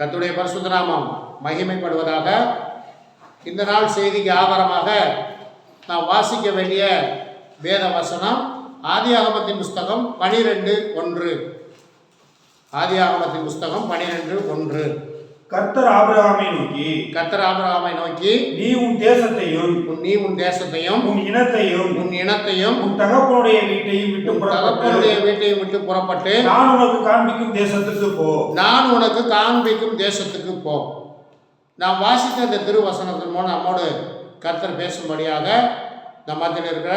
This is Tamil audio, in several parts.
கர்த்தருடைய பரிசுத்த நாமம் மகிமைப்படுவதாக. இந்த நாள் செய்திக்கு ஆதாரமாக நாம் வாசிக்க வேண்டிய வேத வசனம் ஆதியாகமத்தின் புஸ்தகம் 12:1. ஆதியாகமத்தின் புஸ்தகம் 12:1. கர்த்தர் ஆபிரகாமை நோக்கி நீ உன் தேசத்தையும் உன் இனத்தையும் உன் தகப்பனுடைய வீட்டையும் விட்டு புறப்பட்டு நான் உனக்கு காண்பிக்கும் தேசத்துக்கு போ. நாம் வாசித்த இந்த திருவசனத்தின் மூலம் நம்மோடு கர்த்தர் பேசும்படியாக நம் மத்தியில் இருக்கிற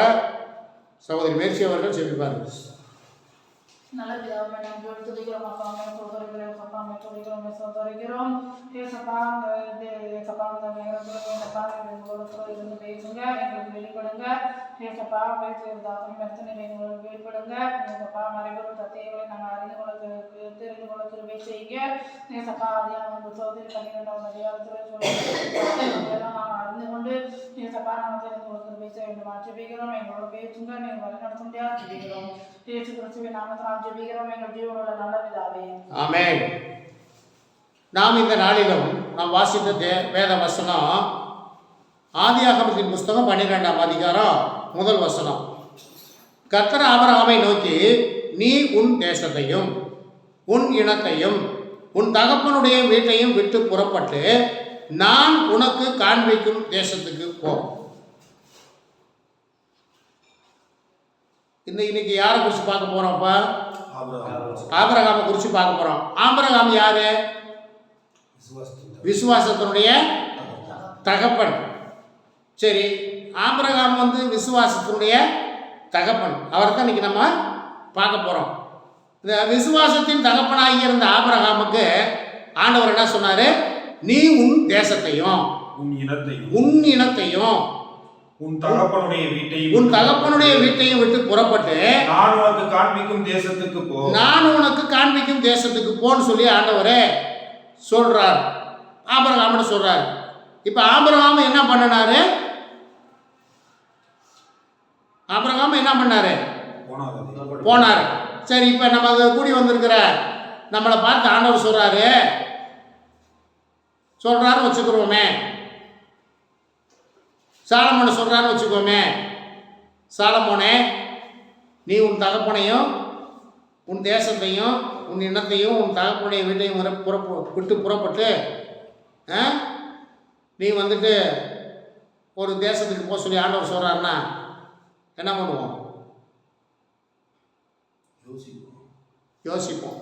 சகோதரி மேர்சி அவர்கள் செபிப்பார்கள். நல்ல பிதாவே, நாங்கள் துதிக்கிறோம் அப்பா, அம்மா சோதரிக்கிறோம் அப்பா, அம்மா துதிக்கிறோம் சோதரிக்கிறோம் ஏசப்பா. ஏசப்பா அந்த நேரத்தில் எங்களோட இருந்து பேசுங்க, எங்களுக்கு வெளிப்படுங்க ஏசப்பா. பேசுவதாகவும் பிரச்சனை எங்களுக்கு வெளிப்படுங்க ஏசப்பா. மறைபொருள் சத்தியங்களை நாங்கள் தெரிந்து கொள்ள கிருபை செய்யுங்க ஏசப்பா. அதிகாரம் சோதரி 12ஆம் அதிகாரத்தில் சொல்லலாம் நாங்கள் அறிந்து கொண்டு ஏசப்பா நாங்கள் தெரிந்து கொள்ள கிருபை செய்ய வேண்டும். ஆட்சேபிக்கிறோம், எங்களோட பேசுங்க, நீங்கள் வழி நடத்த முடியாது ஆட்சேபிக்கிறோம். இயேசு கிறிஸ்துவின் நாமத்தில் ஆமென். நாம் இந்த நாளிலும் நாம் வாசித்த வேத வசனம் ஆதியாகமத்தின் புஸ்தகம் 12ஆம் அதிகாரம் 1 வசனம். கர்த்தர் ஆபிரகாமை நோக்கி நீ உன் தேசத்தையும் உன் இனத்தையும் உன் தகப்பனுடைய வீட்டையும் விட்டு புறப்பட்டு நான் உனக்கு காண்பிக்கும் தேசத்துக்கு போ. இன்னைக்கு யாரை குறித்து பார்க்க போறோம்ப்பா? ஆபிரகாமை குறித்து பார்க்க போறோம். ஆபிரகாம் யாரு? விசுவாசத்தினுடைய தகப்பன். சரி, ஆபிரகாம் விசுவாசத்தினுடைய தகப்பன். அவரை தான் இன்னைக்கு நம்ம பார்க்க போறோம். இந்த விசுவாசத்தின் தகப்பனாகி இருந்த ஆபிரகாமுக்கு ஆண்டவர் என்ன சொன்னாரு? நீ உன் தேசத்தையும் உன் இனத்தையும் உன் தகப்பனுடைய வீட்டையும் விட்டு புறப்பட்டு நான் உனக்கு காண்பிக்கும் தேசத்துக்கு போன்னு சொல்லி ஆண்டவரே சொல்றார். ஆபிரகாம் சொல்றார். இப்ப ஆபிரகாம் என்ன பண்ணாரு? போனாரு. சரி, இப்ப நம்ம கூடி வந்திருக்கிற நம்மளை பார்த்து ஆண்டவர் சொல்றாரு வச்சுக்கிறோமே. சாலமோனை சொல்றான்னு வச்சுக்கோமே. சாலமோனே, நீ உன் தகப்பனையும் உன் தேசத்தையும் உன் இனத்தையும் உன் தகப்பனுடைய வீட்டையும் விட்டு புறப்பட்டு நீ ஒரு தேசத்துக்கு போக சொல்லி ஆண்டவர் சொல்றாருன்னா என்ன பண்ணுவோம்? யோசிப்போம்.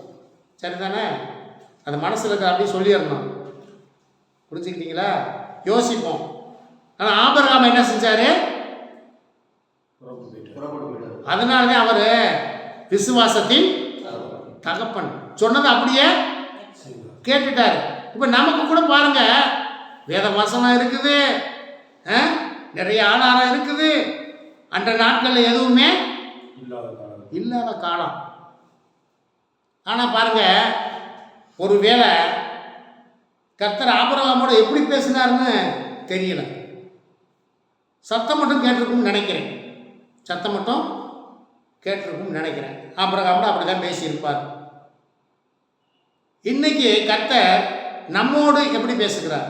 சரிதானே? அது மனசில் இருக்க அப்படி சொல்லிடணும். புரிஞ்சுக்கிட்டீங்களா? யோசிப்போம். ஆனால் ஆபிரகாம் என்ன செஞ்சாரு? அதனாலதான் அவரு விசுவாசத்தின் தகப்பன் சொன்னது அப்படியே கேட்டுட்டாரு. இப்ப நமக்கு கூட பாருங்க, வேத வசனம் இருக்குது, நிறைய ஆதாரம் இருக்குது. அன்ற நாட்கள்ல எதுவுமே இல்லாத காலம். ஆனா பாருங்க, ஒருவேளை கர்த்தர் ஆபிரகாமோட எப்படி பேசினாருன்னு தெரியல. சத்தம் மட்டும் கேட்டிருக்கும்னு நினைக்கிறேன். ஆபிரகாம் அப்படிதான் பேசியிருப்பார். இன்னைக்கு கர்த்தர் நம்மோடு எப்படி பேசுகிறார்?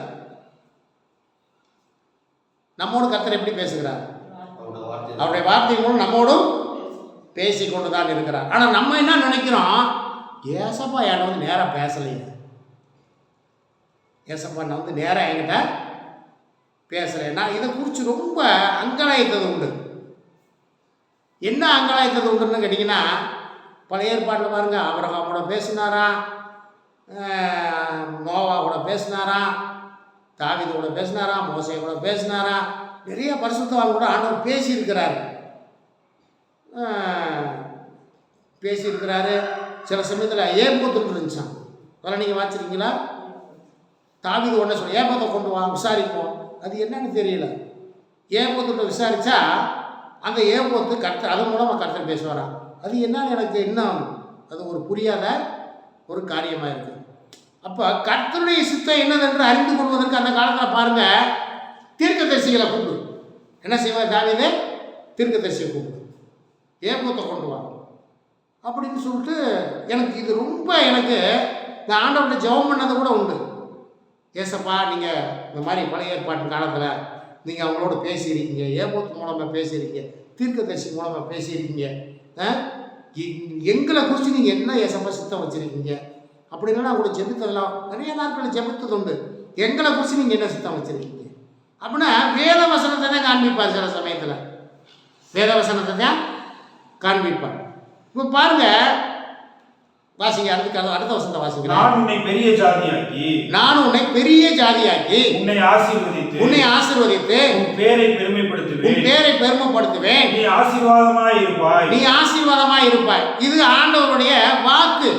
அவருடைய வார்த்தை மூலம் நம்மோடும் பேசி கொண்டுதான் இருக்கிறார். ஆனா நம்ம என்ன நினைக்கிறோம்? ஏசப்பா என்கிட்ட நேரா பேசலையே, ஏசப்பா நான் நேரா என்கிட்ட பேசுகிறேன். நான் இதை குறித்து ரொம்ப அங்கலாய்த்தது உண்டு. என்ன அங்கலாய்த்தது உண்டுன்னு கேட்டிங்கன்னா, பழைய ஏற்பாட்டில் பாருங்க, ஆபிரகாமோட பேசினாரா, நோவாவோட பேசினாரா, தாவீதோட பேசினாரா, மோசேயோட பேசினாரா, நிறைய பரிசுத்தவான்கள் கூட ஆண்டவர் பேசியிருக்கிறாரு. சில சமயத்தில் ஏற்போத்துட்டு இருந்துச்சான். அதெல்லாம் நீங்கள் வாச்சிருக்கீங்களா? தாவீது ஒன்று சொல்ல, ஏற்பத்தை கொண்டு வா விசாரிப்போம். அது என்னன்னு தெரியல. ஏற்போத்துட்டு விசாரிச்சா அந்த ஏற்போத்து கர்த்தர், அது மூலமாக கர்த்தர் பேசுவாராம். அது என்னன்னு எனக்கு இன்னும் அது ஒரு புரியாத ஒரு காரியமாக இருக்குது. அப்போ கர்த்தருடைய சித்தம் என்னதென்று அறிந்து கொள்வதற்கு அந்த காலத்தில் பாருங்க, தீர்க்கதரிசிகளை கூப்பிடு. என்ன செய்வார் தாவீது? தீர்க்கதரிசியை கூப்பிடு, ஏற்பத்தை கொண்டு வா அப்படின்னு சொல்லிட்டு. எனக்கு இது ரொம்ப இந்த ஆண்டவர்கிட்ட ஜெபம் பண்ணது கூட உண்டு. ஏசப்பா நீங்கள் இந்த மாதிரி பழைய ஏற்பாட்டு காலத்தில் நீங்கள் அவங்களோட பேசியிருக்கீங்க, ஏபோத்து மூலமாக பேசியிருக்கீங்க, தீர்க்கதரிசி மூலமாக பேசியிருக்கீங்க, எங்களை குறித்து நீங்கள் என்ன ஏசப்பா சித்தம் வச்சுருக்கீங்க அப்படின்னா அவங்களோட ஜெபித்ததெல்லாம் நிறைய நாட்கள் ஜெபித்தது உண்டு. எங்களை குறித்து நீங்கள் என்ன சித்தம் வச்சுருக்கீங்க அப்படின்னா வேத வசனத்தை தான் காண்பிப்பார். சில சமயத்தில் வேத வசனத்தை தான் காண்பிப்பார். இப்போ பாருங்க, வாசிங்க, அடுத்த வசனத்தை வாசிங்க. நான் உன்னை பெரிய ஜாதியாக்கி உன்னை ஆசீர்வதித்து உன் பேரை பெருமைப்படுத்துவேன். நீ ஆசீர்வாதமாய் இருப்பாய். இது ஆண்டவருடைய வாக்கு.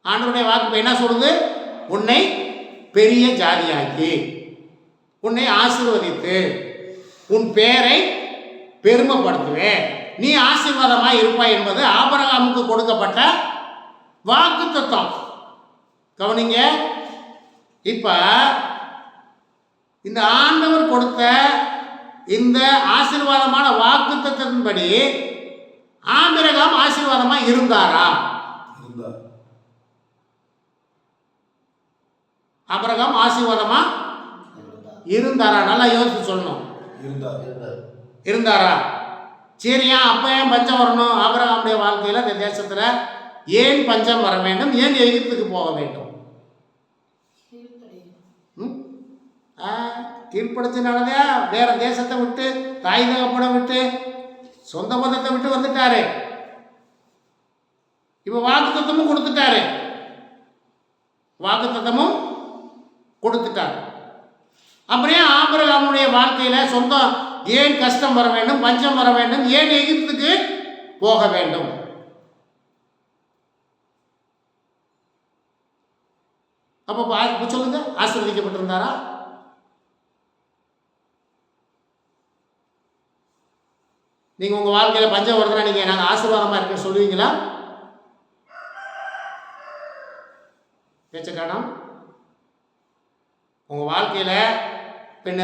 ஆண்டவருடைய வாக்கு என்ன சொல்லுது? உன்னை பெரிய ஜாதியாக்கி உன்னை ஆசீர்வதித்து உன் பேரை பெருமைப்படுத்துவேன், நீ ஆசீர்வாதமாய் இருப்பாய் என்பது ஆபிரகாமுக்கு கொடுக்கப்பட்ட வாக்குத்தத்தம். கவனிங்க, இப்ப இந்த ஆண்டவர் கொடுத்த இந்த ஆசீர்வாதமான வாக்குத்தத்தின்படி ஆபிரகாம் ஆசீர்வாதமா இருந்தாரா? ஆபிரகாம் ஆசீர்வாதமா இருந்தாரா? நல்லா யோசிச்சு சொல்லணும். இருந்தாரா? சரியா? அப்ப ஏன் பஞ்சம் வரணும்? ஆபிரகாமுடைய வாழ்க்கையில இந்த தேசத்துல ஏன் பஞ்சம் வர வேண்டும்? ஏன் எகிப்துக்கு போக வேண்டும்? கீழ்ப்படுத்தினாலதான் வேற தேசத்தை விட்டு, தாய் தகப்பனை விட்டு, சொந்த பந்தத்தை விட்டு வந்துட்டாரு. இப்ப வாக்குத்தத்தமும் கொடுத்துட்டாரு. அப்படியே ஆபிரகாமுடைய வாழ்க்கையில சொந்தம் ஏன் கஷ்டம் வர வேண்டும், பஞ்சம் வர வேண்டும், ஏன் எகிப்துக்கு போக வேண்டும்? அப்ப சொல்லுங்க, ஆசீர்வதிக்கப்பட்டிருந்தாரா? நீங்க உங்க வாழ்க்கையில பஞ்சம் வருதுன்னா நீங்க நாங்க ஆசீர்வாதமா இருக்க சொல்லுவீங்களா? பேச்ச காணோம். உங்க வாழ்க்கையில பின்ன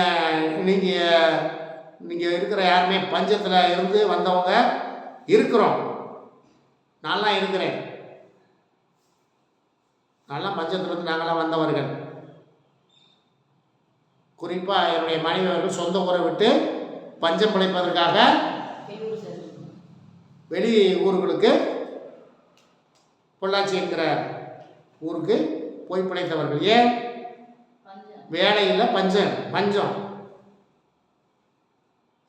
நீங்க இருக்கிற யாருமே பஞ்சத்துல இருந்து வந்தவங்க இருக்கிறோம். நான்லாம் இருக்கிறேன். நான்லாம் பஞ்சத்திலிருந்து நாங்களாம் வந்தவர்கள். குறிப்பா என்னுடைய மனைவி அவர்கள் சொந்த ஊரை விட்டு பஞ்சம் பிழைப்பதற்காக வெளி ஊர்களுக்கு, பொள்ளாச்சி என்கிற ஊருக்கு போய் பிழைத்தவர்கள். ஏன்? வேலையில் பஞ்சம்.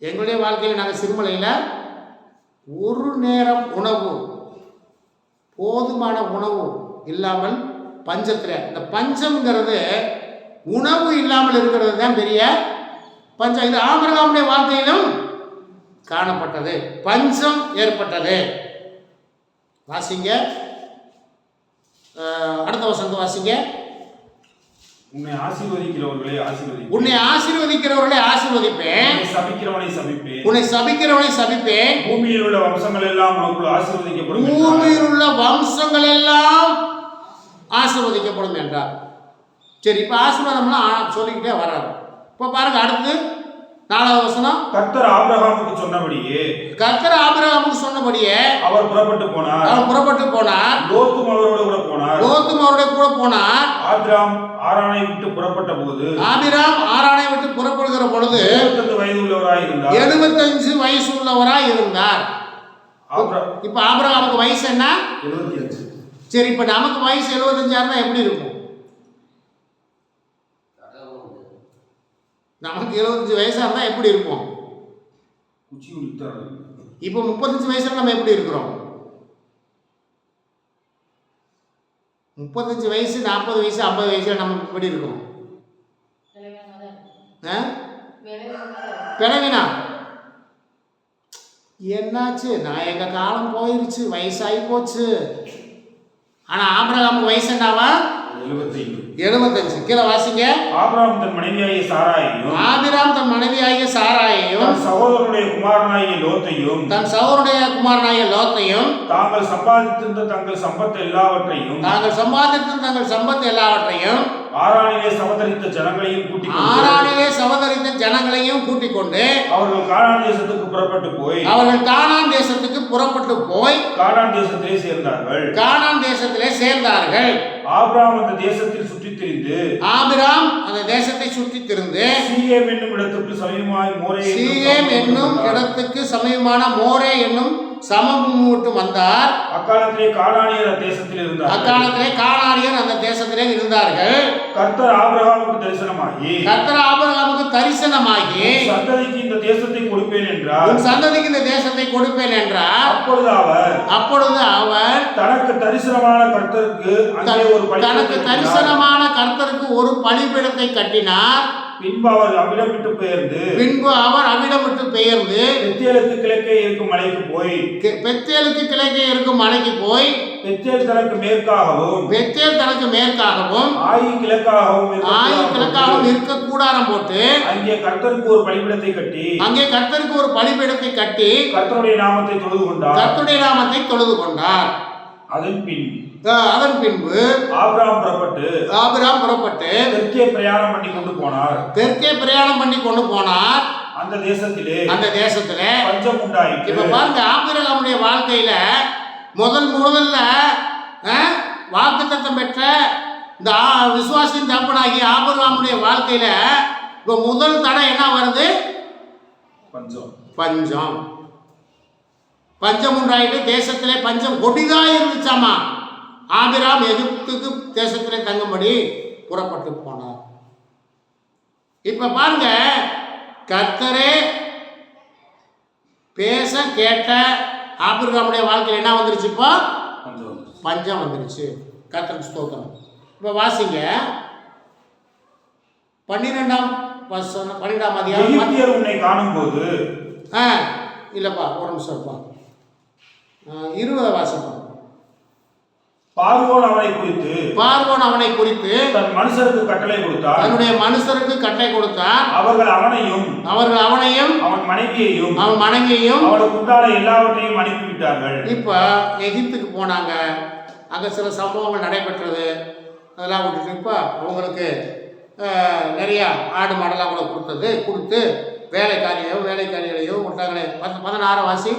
எங்களுடைய வாழ்க்கையில் நாங்கள் சிறுமலையில் ஒரு நேரம் உணவு, போதுமான உணவு இல்லாமல் பஞ்சத்தில், இந்த பஞ்சம்ங்கிறது உணவு இல்லாமல் இருக்கிறது தான் பெரிய பஞ்சம். இது ஆபிரகாமுடைய வாழ்க்கையிலும் காணப்பட்டது. பஞ்சம் ஏற்பட்டது. வாசிங்க, அடுத்த வசனத்தை வாசிங்க. உன்னை ஆசீர்வதிக்கிறவர்களை ஆசீர்வதிப்பேன், உன்னை சபிக்கிறவனை சபிப்பேன். பூமியில் உள்ள வம்சங்கள் எல்லாம் ஆசீர்வதிக்கப்படும் என்றார். சரி, இப்ப ஆசீர்வாதம்லாம் சொல்லிக்கிட்டே வர்றாரு. இப்ப பாருங்க, அடுத்து 4வது வசனம். கர்த்தர் ஆபிரகாமுக்கு சொன்னபடியே அவர் புறப்பட்டு போனார். லோத்தும் அவரோட கூட போனார். ஆபிரகாம் ஆரானை விட்டு புறப்படுகிற பொழுது 75 வயசு உள்ளவராய் இருந்தார். இப்ப ஆபிரகாமுக்கு வயசு என்ன? 75. சரி, இப்ப நமக்கு வயசு 75 இருந்தா எப்படி இருக்கும்? நமக்கு 75 வயசா இருந்தா எப்படி இருக்கும்? இப்போ 35 வயசுல நம்ம எப்படி இருக்கிறோம்? 35 வயசு, 40 வயசு, 50 வயசுல நம்ம எப்படி இருக்கோம்? பிளவினா என்னாச்சு? நான் எங்க காலம் போயிருச்சு, வயசாகி போச்சு. ஆனா ஆபிரகாமுக்கு வயசு என்னவா? 75 கீழே வாசிங்க. ஆபிரகாம் தன் மனைவியாகிய சாராயையும் ஆபிராம் தன் மனைவியாகிய சாராயையும் தன் சகோதரனுடைய குமாரனாகிய லோத்தையும் தன் சகோதரனுடைய குமாரனாகிய லோத்தையும் தாங்கள் சம்பாதித்திருந்த தங்கள் சம்பத்து எல்லாவற்றையும் தாங்கள் சம்பாதித்த தங்கள் சம்பத்து எல்லாவற்றையும் ஆரானிலே சமதரித்த ஜனங்களையும் கூட்டிக் கொண்டு ஆரானிலே சமதரித்த ஜனங்களையும் கூட்டிக் கொண்டு அவர்கள் கானான் தேசத்துக்கு புறப்பட்டு போய் அவர்கள் கானான் தேசத்துக்கு புறப்பட்டு போய் கானான் தேசத்திலே சேர்ந்தார்கள். கானான் தேசத்திலே சேர்ந்தார்கள். ஆபிரகாம் அந்த தேசத்தில் சுற்றித் திரிந்து ஆபிராம் அந்த தேசத்தை சுற்றித் திரிந்து சீகேம் என்னும் இடத்துக்கு சமீபமாய் மோரே சீகேம் என்னும் இடத்துக்கு சமீபமான மோரே என்னும் சமபூமி விட்டு வந்தார். அக்காலத்திலே கானானியர் அத்தேசத்தில் இருந்தார்கள். அக்காலத்திலே கானானியர் அந்த தேசத்திலே இருந்தார்கள். கர்த்தர் ஆபிரகாமுக்கு தரிசனமாகி கர்த்தர் ஆபிரகாமுக்கு தரிசனமாகி உன் சந்ததிக்கு இந்த தேசத்தை கொடுப்பேன் என்றார். உன் சந்ததிக்கு இந்த தேசத்தை கொடுப்பேன் என்றார். அப்பொழுது அவர் தனக்கு தரிசனமான கர்த்தருக்கு அங்கே ஒரு தனக்கு தரிசனமான கர்த்தருக்கு ஒரு பலிபீடத்தை கட்டினார். பின்பு அவர் அவ்விடம் விட்டு பெயர்ந்து பெத்தேலுக்கு கிழக்கே இருக்கும் மலைக்கு போய் பெத்தேல் தனக்கு மேற்காகவும் ஆயி கிழக்காகவும் இருக்க கூடாரம் போட்டு அங்கே கர்த்தருக்கு ஒரு பலிபீடத்தை கட்டி கர்த்தருடைய நாமத்தை தொழுது கொண்டார். அதன் பின்பு ஆபிரகாம் புறப்பட்டு தெற்கே பிரயாணம் பண்ணி கொண்டு போனார். அந்த தேசத்திலே பஞ்சம் உண்டாயிற்று. இப்ப பாருங்க, ஆபிரகாமுடைய வாழ்க்கையில முதல்ல வாக்குத்தத்தம் பெற்ற இந்த விசுவாசின் தகப்பனாகிய ஆபிரகாமுடைய வாழ்க்கையில இப்ப முதல் தடை என்ன வருது? பஞ்சம் உண்டாயிட்டு தேசத்திலே பஞ்சம் கொடிதா இருந்துச்சாமா. ஆபிராம் எகிப்துக்கு தேசத்திலே தங்கும்படி புறப்பட்டு போனார். இப்ப பாருங்க, கர்த்தரே பேச கேட்ட ஆபிரகாமுடைய வாழ்க்கையில் என்ன வந்துருச்சு? இப்போ பஞ்சம் வந்துருச்சு. கர்த்தருக்கு ஸ்தோத்திரம். இப்ப வாசிங்க 12ஆம் அதிகாரம். உன்னை காணும்போது இல்லப்பா, ஒரு நிமிஷம் இருப்பா, 20 வாசிப்பா. பார்வோன் அவனை குறித்து தன் மனுஷருக்கு கட்டளை கொடுத்தார். அவர்கள் அவனையும் அவன் மனைவியையும் அவனுக்கு உண்டான எல்லாவற்றையும் அனுப்பிவிட்டார்கள். இப்ப எகிப்துக்கு போனாங்க. அங்க சில சம்பவங்கள் நடைபெற்றது. அதெல்லாம் விட்டுட்டு இப்ப அவங்களுக்கு நிறைய ஆடு மாடெல்லாம் கூட கொடுத்து வேலைக்காரிகளையும் விட்டாங்களே. 16 வாசி.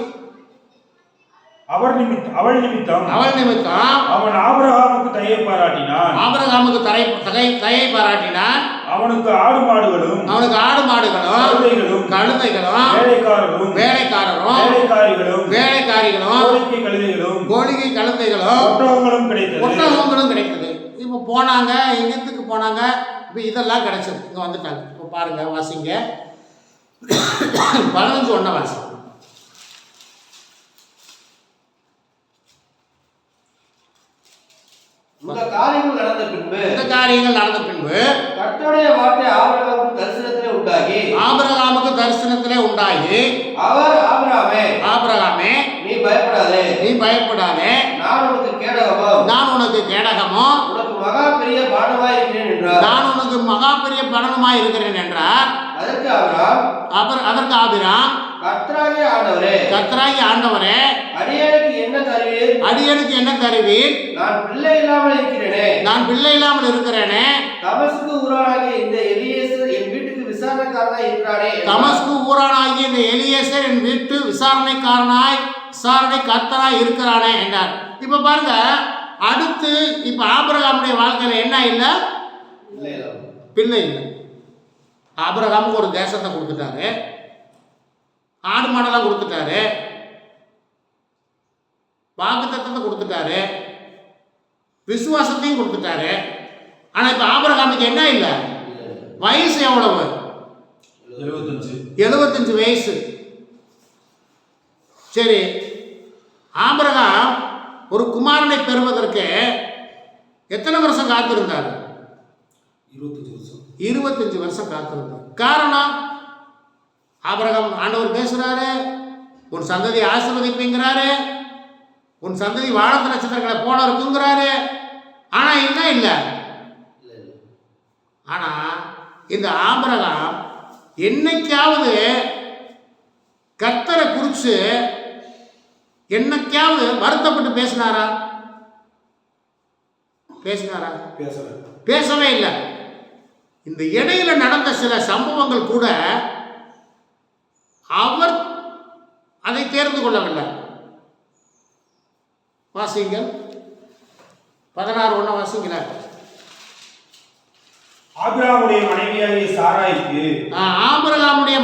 அவள் நிமித்தம் அவன் ஆபிரகாமுக்கு தயை பாராட்டினான். அவனுக்கு ஆடு மாடுகளும் கழுதைகளும் வேலைக்காரிகளும் கோழிகை கழுதைகளும் ஒட்டகங்களும் கிடைத்தது. இப்போ போனாங்க, எகிப்துக்கு போனாங்க. இப்போ இதெல்லாம் கிடைச்சது. இங்கே வந்துட்டாங்க. இப்போ பாருங்க, வாசிங்க 15 வாசி. இந்த காரியங்கள் நடந்த பின்பு கர்த்தருடைய வார்த்தை ஆபிரகாமுக்கு தரிசனத்திலே உண்டாகி அவர் ஆபிரகாமே நீ பயப்படாதே நான் உனக்கு கேடகமும் உனக்கு மகா பெரிய பலனுமாய் இருக்கிறேன் என்றார். அதற்கு ஆபிரகாம் கர்த்தராகிய ஆண்டவரே அடியேனுக்கு என்ன தருவீர்? நான் பிள்ளை இல்லாமல் இருக்கிறேனே. தமஸ்கு ஊரானாகிய இந்த எலியேசர் என் வீட்டு விசாரணை கர்த்தராய் இருக்கிறானே என்றார். இப்ப பாருங்க, அடுத்து இப்ப ஆபிரகாமுடைய வாழ்க்கையில என்ன இல்லை? பிள்ளை இல்லை. ஆபிரகாமுக்கு ஒரு தேசத்தை கொடுத்துட்டாரு, ஆடு மாடெல்லாம் கொடுத்துட்டாரு, வாக்குத்தத்தத்தை கொடுத்துட்டாரு, விசுவாசத்தையும் கொடுத்துட்டாரு. ஆனா இப்ப ஆபிரகாமுக்கு என்ன இல்லை? வயசு எவ்வளவு? 75 வயசு. சரி, ஆபிரகாம் ஒரு குமாரனை பெறுவதற்கு எத்தனை வருஷம் காத்திருந்தார்? 25 வருஷம் காத்திருந்தார். காரணம், ஆபிரகாம் ஆண்டவர் பேசுறாரு, உன் சந்ததி ஆசீர்வதிப்புங்கிறாரு, உன் சந்ததி வானத்து நட்சத்திரங்களை போல இருக்குங்கிறாரு. ஆனா என்ன இல்லை? ஆனால் இந்த ஆபிரகாம் என்னைக்காவது கர்த்தரை குறித்து என்னைக்காவது வருத்தப்பட்டு பேசினாரா? பேசவே இல்லை. இந்த இடையில நடந்த சில சம்பவங்கள் கூட அவர் அதை தேர்ந்து கொள்ளவில்லை. வாசிங்கள் 16:1 வாசிக்கிறார். ஆபிரகாமுடைய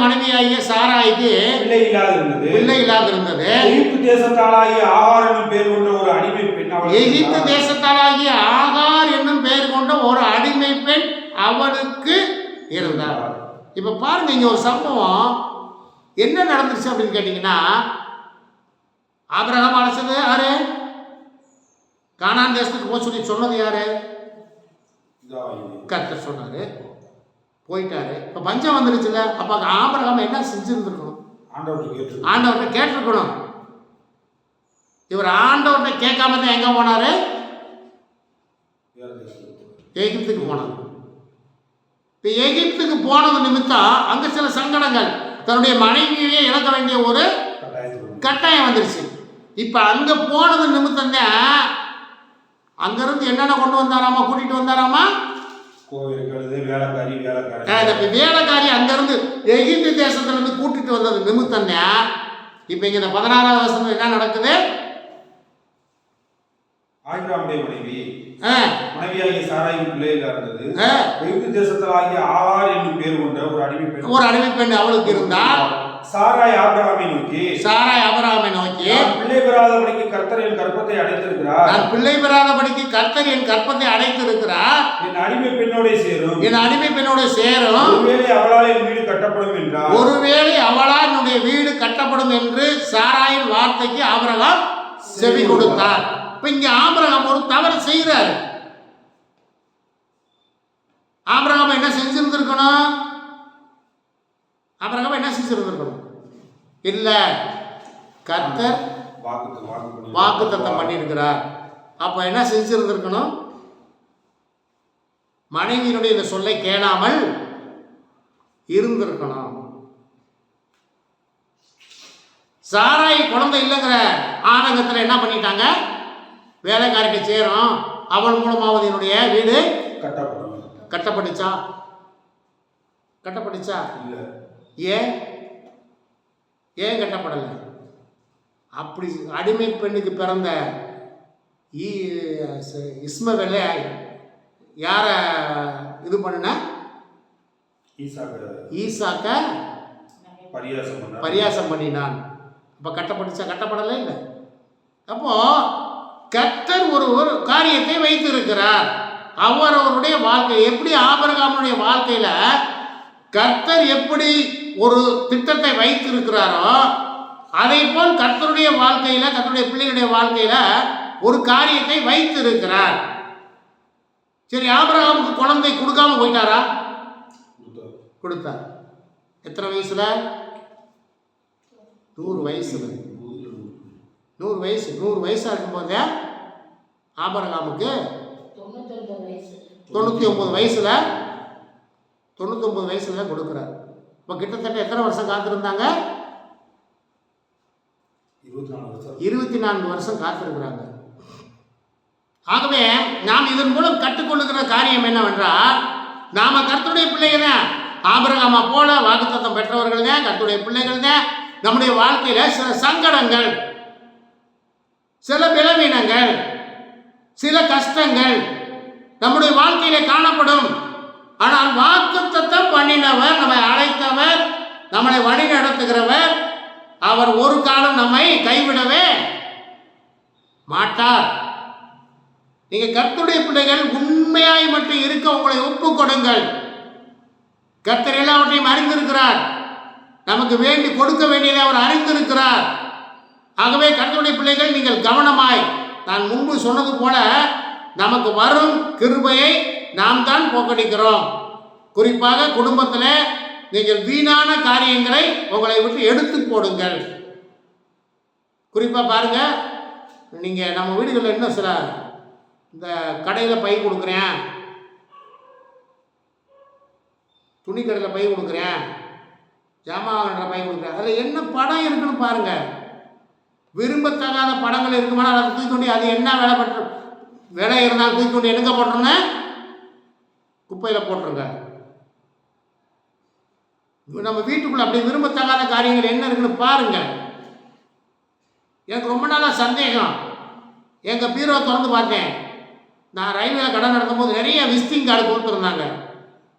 மனைவியாகிய சாராய்க்கு பிள்ளை இல்லாதிருந்தது. எகிப்து தேசத்தாளாகிய ஆகார் என்னும் பெயர் கொண்ட ஒரு அடிமை பெண் அவளுக்கு இருந்தார். இப்ப பாருங்க, இங்க ஒரு சம்பவம் என்ன நடந்துச்சு அப்படின்னு கேட்டீங்கன்னா, ஆபிரகாம் அழைச்சது யாரு? கானான் தேசத்துக்கு போக சொல்லி சொன்னது யாரு? கர்த்தர் சொன்னாரு, போயிட்டாரு. இப்ப பஞ்சம் வந்துருச்சுல, அப்ப ஆபிரகாம் என்ன செஞ்சிருந்துருக்கணும்? ஆண்டவர்கிட்ட கேட்டிருக்கணும். இவர் ஆண்டவர்கிட்ட கேட்காம தான் எங்க போனாரு? எகிப்துக்கு போனார். இப்ப எகிப்துக்கு போனது நிமித்தம் அங்க சில சங்கடங்கள், தன்னுடைய மனைவியே இழக்க வேண்டிய ஒரு கட்டாயம் வந்துருச்சு. இப்ப அங்க போனது நிமித்தம் தான் அங்கிருந்து என்னென்ன கொண்டு வந்தாராமா, கூட்டிட்டு வந்தாராமா, வேலைக்காரி அங்கிருந்து எகிப்து தேசத்துல இருந்து கூட்டிட்டு வந்தது நிமித்தம் தான் இப்ப இங்க இந்த 16வது வசனம் என்ன நடக்குது? ஆபிரகாமுடைய மனைவியாகிய சாராய்க்கு பிள்ளை இல்லாதது. எகிப்து தேசத்தாகிய ஆகார் என்னும் பேர் கொண்ட ஒரு அடிமை பெண் அவளுக்கு இருந்தால், சாராய் ஆபிரகாமை நோக்கி பிள்ளை பெறாதபடிக்கு கர்த்தர் என் கற்பத்தை அடைத்திருக்கிறார். என் அடிமை பெண்ணோட சேரும். ஒருவேளை அவளால் என் வீடு கட்டப்படும் என்று சாராயின் வார்த்தைக்கு ஆபிரகாம் செவி கொடுத்தார். இப்ப இங்க ஆபிரகாம் ஒரு தவறு செய்கிறார். ஆபிரகாம் என்ன செஞ்சிருந்திருக்கணும்? இல்ல, கர்த்தர் வாக்குத்தத்தம் பண்ணியிருக்கிறார். அப்ப என்ன செஞ்சிருந்திருக்கணும்? மனைவியினுடைய இந்த சொல்லை கேளாமல் இருந்திருக்கணும். சாராய் குழந்தை இல்லைங்கிற ஆனங்கத்தில் என்ன பண்ணிட்டாங்க? வேலைக்காரிக்கு சேரும், அவள் மூலமாவது என்னுடைய வீடு கட்டப்பட்டுச்சா? ஏன் கட்டப்படலை? அப்படி அடிமை பெண்ணுக்கு பிறந்த இஸ்மவேலை யார இது பண்ணுன? ஈசாக்க பரியாசம் பண்ணினான். அப்ப கட்டப்பட்டுச்சா? கட்டப்படலை. இல்லை. அப்போ கர்த்தர் ஒரு காரியத்தை வைத்திருக்கிறார். அவருடைய வாழ்க்கை எப்படி, ஆபிரகாமுடைய வாழ்க்கையில கர்த்தர் எப்படி ஒரு திட்டத்தை வைத்திருக்கிறாரோ, அதை போல் கர்த்தருடைய வாழ்க்கையில, கர்த்தருடைய பிள்ளைகளுடைய வாழ்க்கையில ஒரு காரியத்தை வைத்திருக்கிறார். சரி, ஆபிரகாமுக்கு குழந்தை கொடுக்காம போயிட்டாரா? கொடுத்தார். எத்தனை வயசுல? 100 வயசுல. 100 வயசா இருக்கும்போது ஆபிரகாமுக்கு 99 வயசுல 99 வயசுல கொடுக்குறார். இப்போ கிட்டத்தட்ட எத்தனை வருஷம் காத்திருந்தாங்க? 24 வருஷம் காத்திருக்கிறாங்க. ஆகவே நாம் இதன் மூலம் கற்றுக்கொள்ளுகிற காரியம் என்னவென்றால், நாம கர்த்தருடைய பிள்ளைகள் தான். ஆபிரகாமை போல வாக்குத்தத்தம் பெற்றவர்கள் தான், கர்த்தருடைய பிள்ளைகள் தான். நம்முடைய வாழ்க்கையில சில சங்கடங்கள், சில பலவீனங்கள், சில கஷ்டங்கள் நம்முடைய வாழ்க்கையில காணப்படும். ஆனால் வாக்குத்தத்தம் பண்ணினவர், நம்மை அழைத்தவர், நம்மளை வழி நடத்துகிறவர், அவர் ஒரு காலம் நம்மை கைவிடவே மாட்டார். நீங்க கர்த்தருடைய பிள்ளைகள் உண்மையாய் மட்டும் இருக்க உங்களை ஒப்பு கொடுங்கள். கர்த்தர் எல்லாவற்றையும் அறிந்திருக்கிறார். நமக்கு வேண்டி கொடுக்க வேண்டியதை அவர் அறிந்திருக்கிறார். ஆகவே கர்த்தருடைய பிள்ளைகள் நீங்கள் கவனமாய், நான் முன்பு சொன்னது போல, நமக்கு வரும் கிருபையை நாம் தான் போக்கடிக்கிறோம். குறிப்பாக குடும்பத்தில் நீங்கள் வீணான காரியங்களை உங்களை விட்டு எடுத்து போடுங்கள். குறிப்பாக பாருங்க, நீங்கள் நம்ம வீடுகளில் இன்னும் சில இந்த கடையில் பை கொடுக்குறேன், துணி கடையில் பை கொடுக்குறேன், ஜாமான் வாங்குற பை கொடுக்குறேன், அதில் என்ன படம் இருக்குன்னு பாருங்கள். விரும்பத்தகாத படங்கள் இருக்குமானா அதை தூக்கி கொண்டு, அது என்ன விலை இருந்தாலும் தூக்கி கொண்டு எங்கே போட்டுருங்க? குப்பையில் போட்டுருங்க. நம்ம வீட்டுக்குள்ள அப்படி விரும்பத்தகாத காரியங்கள் என்ன இருக்குன்னு பாருங்க. எனக்கு ரொம்ப நாளாக சந்தேகம். எங்கள் பீரோவை திறந்து பார்த்தேன். நான் ரயில்வேல கடை நடத்தும்போது நிறைய விசிட்டிங் கார்டு கொடுத்துருந்தாங்க.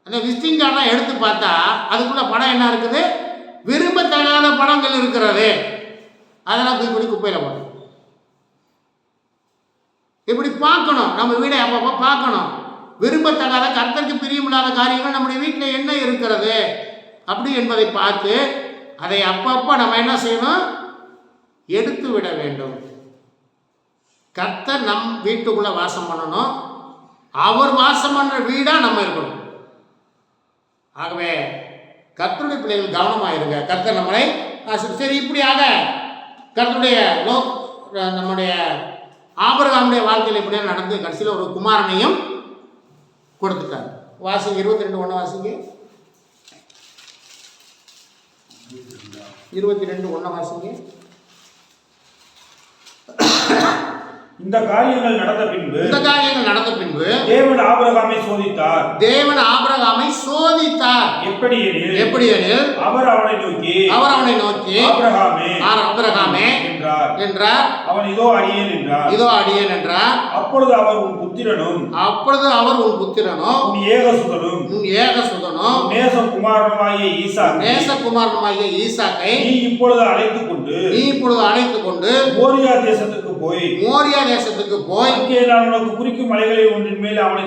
அந்த விசிட்டிங் கார்டெலாம் எடுத்து பார்த்தா அதுக்குள்ள படம் என்ன இருக்குது? விரும்பத்தகாத படங்கள் இருக்கிறது. அதெல்லாம் தூக்கி குப்பையில் போட்டோம். இப்படி பார்க்கணும், நம்ம வீடை அப்பப்போ பார்க்கணும். விரும்பத்தகாத, கர்த்தருக்கு பிரியமில்லாத காரியங்கள் நம்முடைய வீட்டில் என்ன இருக்கிறது அப்படி என்பதை பார்த்து அதை அப்பப்போ நம்ம என்ன செய்யணும்? எடுத்து விட வேண்டும். கர்த்தர் நம் வீட்டுக்குள்ளே வாசம் பண்ணணும். அவர் வாசம் பண்ணுற வீடாக நம்ம இருக்கணும். ஆகவே கர்த்தருடைய பிள்ளைகள் கவனமாயிருங்க. கர்த்தர் நம்மளை சரி. இப்படியாக கர்த்தருடைய நம்முடைய ஆபிரகாமுடைய வாழ்க்கையில் இப்படியாக நடந்து கடைசியில் ஒரு குமாரனையும் கொடுத்துட்டார். வாசிங்க 22:1 வாசிங்க. 22:1 வாசிங்க. இந்த காரியங்கள் நடந்த பின்பு தேவன் ஆபிரகாமை சோதித்தார். எப்படி எனில் அவர் அவனை நோக்கி ஆபிரகாமே என்றார். அவன் இதோ அடியேன் என்றார். அப்பொழுது அவர் உன் புத்திரனும் உன் ஏகசுதனும் நேசகுமாரனுமாகிய ஈசாக்கை நீ இப்பொழுது அழைத்துக் கொண்டு மோரியா தேசத்துக்கு போய் அங்கே நான் உனக்கு குறிக்கும் மலைகளில் ஒன்றின் மேல் அவனை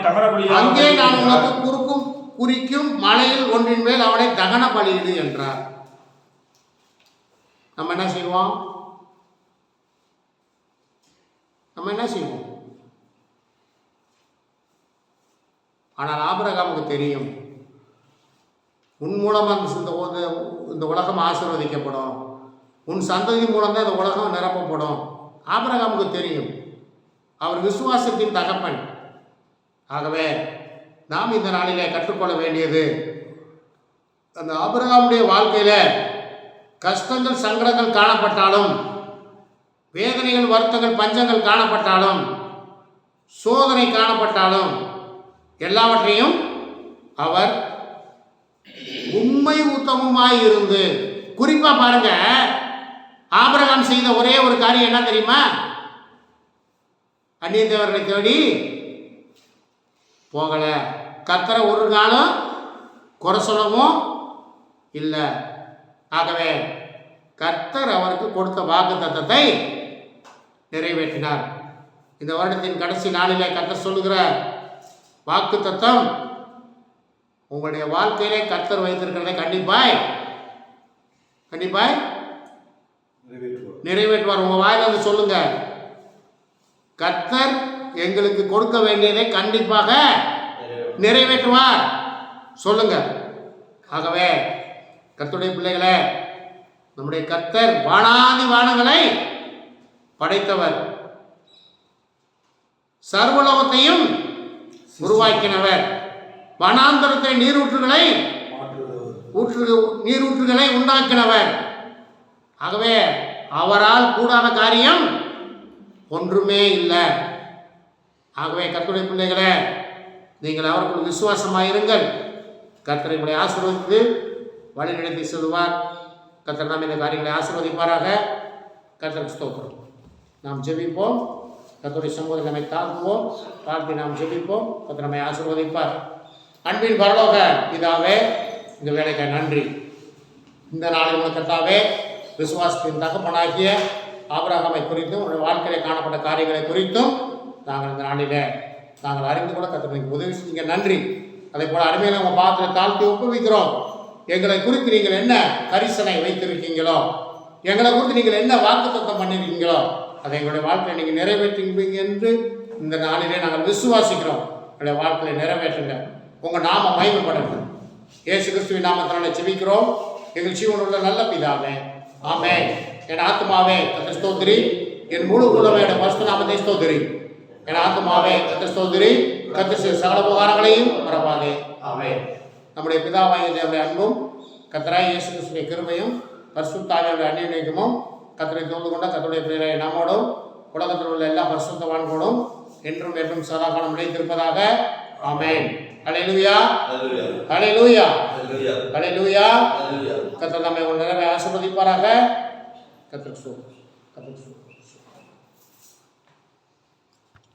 தகன பலியிடு என்றார். நம்ம என்ன செய்வோம்? ஆனால் ஆபிரகாமுக்கு தெரியும், உன் மூலமாக இந்த உலகம் ஆசீர்வதிக்கப்படும், உன் சந்ததி மூலம்தான் இந்த உலகம் நிரப்பப்படும். ஆபிரகாமுக்கு தெரியும், அவர் விசுவாசத்தின் தகப்பன். ஆகவே நாம் இந்த நாளிலே கற்றுக்கொள்ள வேண்டியது, அந்த ஆபிரகாமுடைய வாழ்க்கையில் கஷ்டங்கள் சங்கடங்கள் காணப்பட்டாலும், வேதனைகள் வருத்தங்கள் பஞ்சங்கள் காணப்பட்டாலும், சோதனை காணப்பட்டாலும், எல்லாவற்றையும் அவர் உண்மை உத்தமமாய் இருந்து, குறிப்பா பாருங்க, ஆபிரகாம் செய்த ஒரே ஒரு காரியம் என்ன தெரியுமா? அந்நிய தேவர்களை தேடி போகல. கர்த்தரை ஒரு காலம் குறை சொல்லவும் இல்லை. ஆகவே கர்த்தர் அவருக்கு கொடுத்த வாக்குத்தத்தத்தை நிறைவேற்றினார். இந்த வருடத்தின் கடைசி நாளிலே கர்த்தர் சொல்லுகிற வாக்குத்தத்தம், உங்களுடைய வாழ்க்கையிலே கர்த்தர் வைத்திருக்கிறதை கண்டிப்பாய் நிறைவேற்றுவார். உங்க வாயில வந்து சொல்லுங்க, கர்த்தர் எங்களுக்கு கொடுக்க வேண்டியதை கண்டிப்பாக நிறைவேற்றுவார் சொல்லுங்க. ஆகவே கர்த்தருடைய பிள்ளைகளே, நம்முடைய கர்த்தர் வானாதி வானங்களை படைத்தவர், சர்வலோகத்தையும் உருவாக்கினவர், வனாந்தரத்தை நீரூற்றுகளை உண்டாக்கினவர். ஆகவே அவரால் கூடாத காரியம் ஒன்றுமே இல்லை. ஆகவே கர்த்தருடைய பிள்ளைகளே, நீங்கள் அவருக்கு விசுவாசமாயிருங்கள். கர்த்தரை உங்களை ஆசீர்வதித்து வழி நடத்தி செல்வார். கர்த்தர் நாம் இந்த காரியங்களை ஆசீர்வதிப்பாராக. கர்த்தருக்கு ஸ்தோத்திரம். நாம் ஜெபிப்போம். கர்த்தருடைய சமூகத்தில் நம்மை தாழ்த்துவோம். தாழ்த்தி நாம் ஜெபிப்போம். கர்த்தர் நம்மை ஆசீர்வதிப்பார். அன்பின் பரலோக பிதாவே, இந்த வேலைக்கு நன்றி. இந்த நாளில் உள்ள கர்த்தாவே, விசுவாசத்தின் தகப்பனாகிய ஆபிரகாமை குறித்தும் உங்களுடைய வாழ்க்கையில் காணப்பட்ட காரியங்களை குறித்தும் நாங்கள் இந்த நாளில் நாங்கள் அறிந்து கூட கர்த்தருக்கு உதவி செஞ்சீங்க. நன்றி. அதே போல் அருமையில் உங்கள் பாத்திரத்தை தாழ்த்தி ஒப்புவிக்கிறோம். எங்களை குறித்து நீங்கள் என்ன கரிசனை வைத்திருக்கீங்களோ, எங்களை குறித்து நீங்கள் என்ன வாக்குத்தத்தம் பண்ணியிருக்கீங்களோ, அதை எங்களுடைய வாழ்க்கையை நீங்கள் நிறைவேற்றுவீங்க என்று இந்த நாளிலே நாங்கள் விசுவாசிக்கிறோம். எங்களுடைய வாழ்க்கையை நிறைவேற்றுங்க. உங்கள் நாம மகிமைப்படட்டும். இயேசு கிறிஸ்துவின் நாமத்தினாலே ஜெபிக்கிறோம் எங்கள் ஜீவனுள்ள நல்ல பிதாவே, ஆமென். என் ஆத்மாவே கர்த்தரை ஸ்தோத்திரி, என் முழு உள்ளமே பரிசுத்த நாமத்தை ஸ்தோத்திரி. என் ஆத்மாவே கர்த்தரை ஸ்தோத்திரி, கர்த்தர் சகல உபகாரங்களையும் மறவாதே. ஆமென். நம்முடைய பிதாவாகிய தேவனுடைய அன்பும் கர்த்தராகிய இயேசு கிறிஸ்துவின் கிருபையும் பரிசுத்த ஆவியானவருடைய அந்நியனைக்கும் கர்த்தரை தொழுது கொண்ட கர்த்தருடைய பிள்ளைகளை நம்மோடும் உலகத்தில் உள்ள எல்லா பரிசுத்தவான்களோடும் என்றும் என்றும் சதாகாலம் நிலைத்திருப்பதாக. ஆமென். ஹல்லேலூயா, ஹல்லேலூயா, ஹல்லேலூயா. கர்த்தர் நம்மை ஒரு நிறைவே ஆசீர்வதிப்பாராக. கர்த்தருக்கு ஸ்தோத்திரம்.